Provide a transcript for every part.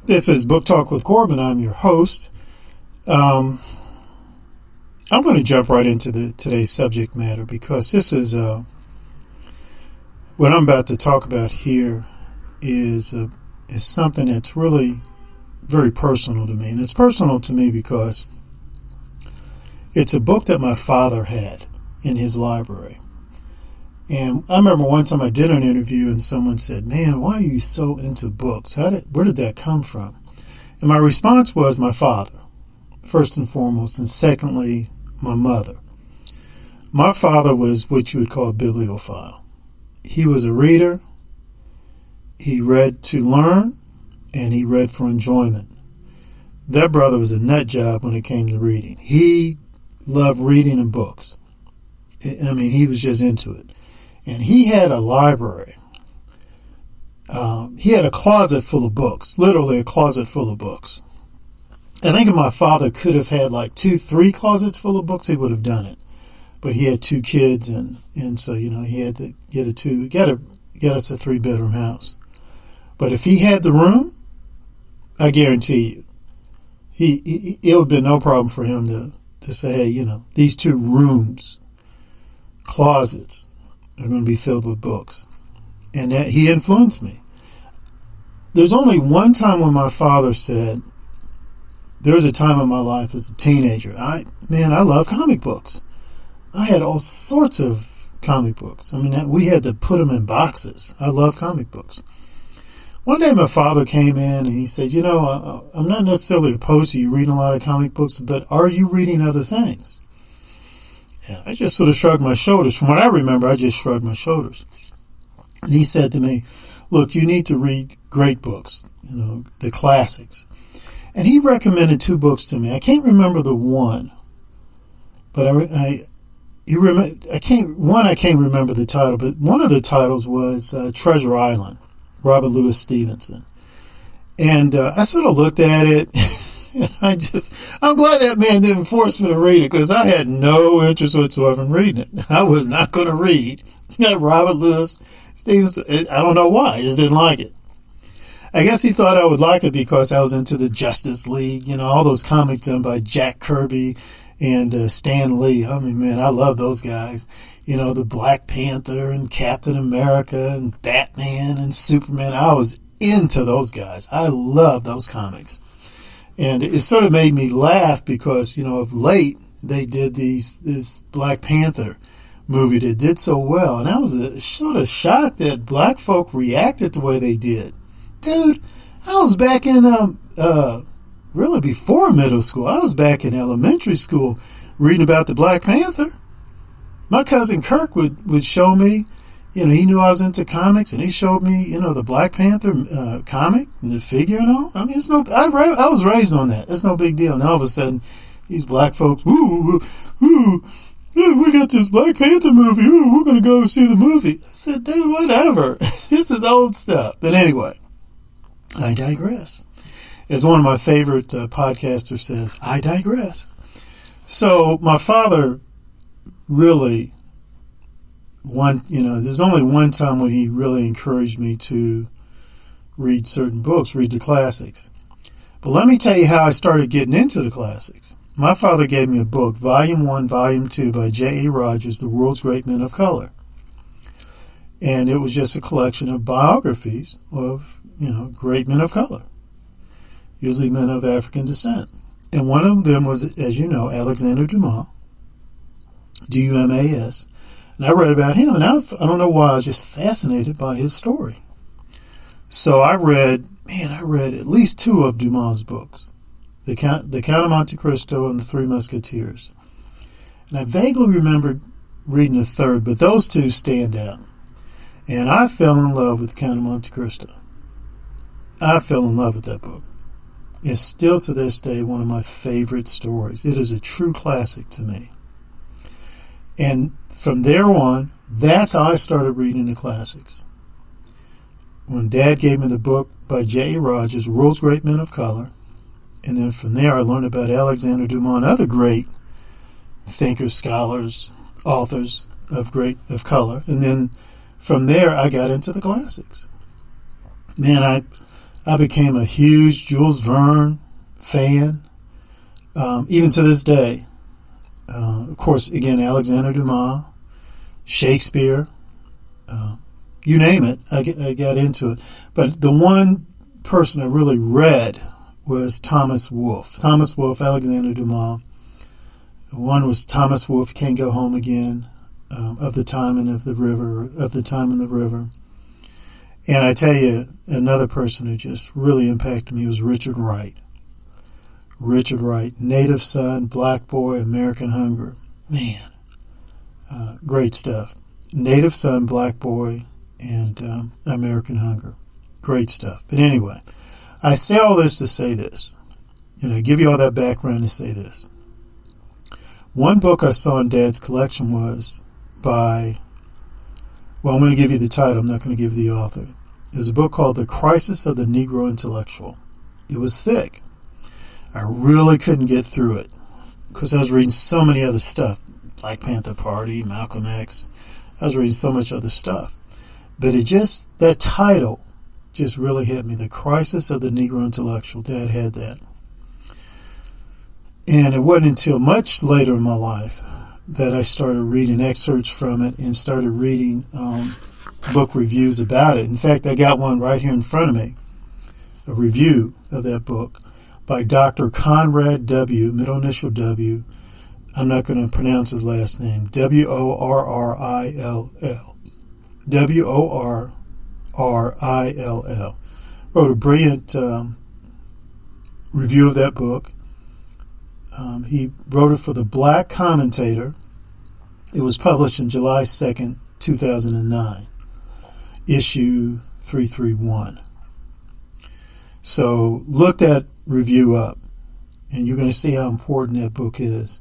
This is Book Talk with Corbin. I'm your host. I'm going to jump right into today's subject matter because this is what I'm about to talk about here is something that's really very personal to me. And it's personal to me because it's a book that my father had in his library. And I remember one time I did an interview and someone said, "Man, why are you so into books? Where did that come from?" And my response was my father, first and foremost, and secondly, my mother. My father was what you would call a bibliophile. He was a reader. He read to learn, and he read for enjoyment. That brother was a nut job when it came to reading. He loved reading and books. I mean, he was just into it. And he had a library. He had a closet full of books, literally a closet full of books. I think if my father could have had like 2-3 closets full of books, he would have done it. But he had 2 kids, and so, he had to get us a 3-bedroom house. But if he had the room, I guarantee you, it would have been no problem for him to say, hey, these 2 rooms, closets, are going to be filled with books. And that he influenced me. There's only one time when my father said, there was a time in my life as a teenager, I love comic books. I had all sorts of comic books. I mean, we had to put them in boxes. I love comic books. One day my father came in and he said, I'm not necessarily opposed to you reading a lot of comic books, but are you reading other things? And I just sort of shrugged my shoulders. From what I remember, I just shrugged my shoulders. And he said to me, look, you need to read great books, the classics. And he recommended 2 books to me. I can't remember the one, but I can't remember the title, but one of the titles was Treasure Island, Robert Louis Stevenson. And I sort of looked at it. And I'm glad that man didn't force me to read it because I had no interest whatsoever in reading it. I was not going to read Robert Louis Stevenson. I don't know why. I just didn't like it. I guess he thought I would like it because I was into the Justice League, all those comics done by Jack Kirby and Stan Lee. I mean, man, I love those guys. The Black Panther and Captain America and Batman and Superman. I was into those guys. I love those comics. And it sort of made me laugh because, of late they did this Black Panther movie that did so well. And I was sort of shocked that black folk reacted the way they did. Dude, I was back in, really before middle school. I was back in elementary school reading about the Black Panther. My cousin Kirk would show me, he knew I was into comics, and he showed me, the Black Panther comic and the figure and all. I mean, I was raised on that. It's no big deal. And all of a sudden, these black folks, we got this Black Panther movie. We're going to go see the movie. I said, dude, whatever. This is old stuff. But anyway, I digress. As one of my favorite podcasters says, I digress. So my father really... there's only one time when he really encouraged me to read certain books, read the classics. But let me tell you how I started getting into the classics. My father gave me a book, Volume 1, Volume 2 by J.A. Rogers, The World's Great Men of Color. And it was just a collection of biographies of, great men of color, usually men of African descent. And one of them was, as you know, Alexander Dumas, D-U-M-A-S. And I read about him, and I don't know why, I was just fascinated by his story. So I read at least 2 of Dumas' books, The Count of Monte Cristo and The Three Musketeers. And I vaguely remembered reading a third, but those 2 stand out. And I fell in love with The Count of Monte Cristo. I fell in love with that book. It's still to this day one of my favorite stories. It is a true classic to me. And from there on, that's how I started reading the classics. When Dad gave me the book by J.A. Rogers, World's Great Men of Color, and then from there I learned about Alexander Dumas and other great thinkers, scholars, authors of color. And then from there I got into the classics. Man, I became a huge Jules Verne fan, even to this day. Of course, again, Alexander Dumas, Shakespeare, you name it, I got into it. But the one person I really read was Thomas Wolfe. Thomas Wolfe, Alexander Dumas. One was Thomas Wolfe, Can't Go Home Again, Of the Time and of the River, Of the Time and the River. And I tell you, another person who just really impacted me was Richard Wright. Richard Wright, Native Son, Black Boy, American Hunger. Man, great stuff. Native Son, Black Boy, and American Hunger. Great stuff. But anyway, I say all this to say this. Give you all that background to say this. One book I saw in Dad's collection was by, well, I'm going to give you the title. I'm not going to give you the author. It was a book called The Crisis of the Negro Intellectual. It was thick. I really couldn't get through it because I was reading so many other stuff. Black Panther Party, Malcolm X. I was reading so much other stuff. But that title just really hit me. The Crisis of the Negro Intellectual. Dad had that. And it wasn't until much later in my life that I started reading excerpts from it and started reading book reviews about it. In fact, I got one right here in front of me, a review of that book by Dr. Conrad W., middle initial W. I'm not going to pronounce his last name. W-O-R-R-I-L-L. W-O-R-R-I-L-L. Wrote a brilliant review of that book. He wrote it for the Black Commentator. It was published on July 2nd, 2009, issue 331. So look that review up, and you're going to see how important that book is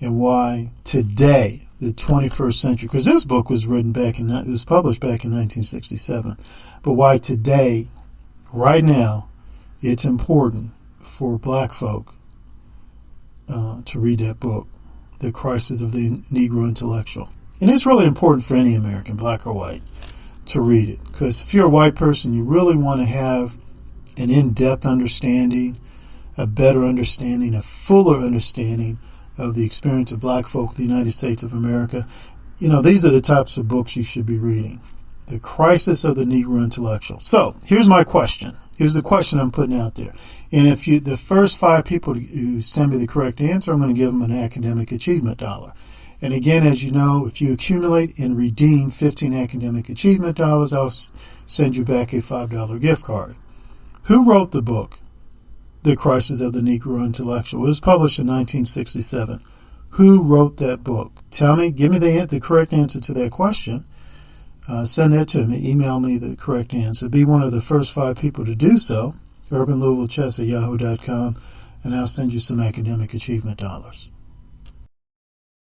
and why today, the 21st century, because this book was published back in 1967, but why today, right now, it's important for black folk to read that book, The Crisis of the Negro Intellectual. And it's really important for any American, black or white, to read it. Because if you're a white person, you really want to have an in-depth understanding, a better understanding, a fuller understanding of the experience of black folk in the United States of America. These are the types of books you should be reading. The Crisis of the Negro Intellectual. So, here's my question. Here's the question I'm putting out there. And if the first 5 people who send me the correct answer, I'm going to give them an academic achievement dollar. And again, as you know, if you accumulate and redeem 15 academic achievement dollars, I'll send you back a $5 gift card. Who wrote the book, The Crisis of the Negro Intellectual? It was published in 1967. Who wrote that book? Tell me, give me the correct answer to that question. Send that to me. Email me the correct answer. Be one of the first 5 people to do so. UrbanLouisvilleChess@yahoo.com, and I'll send you some academic achievement dollars.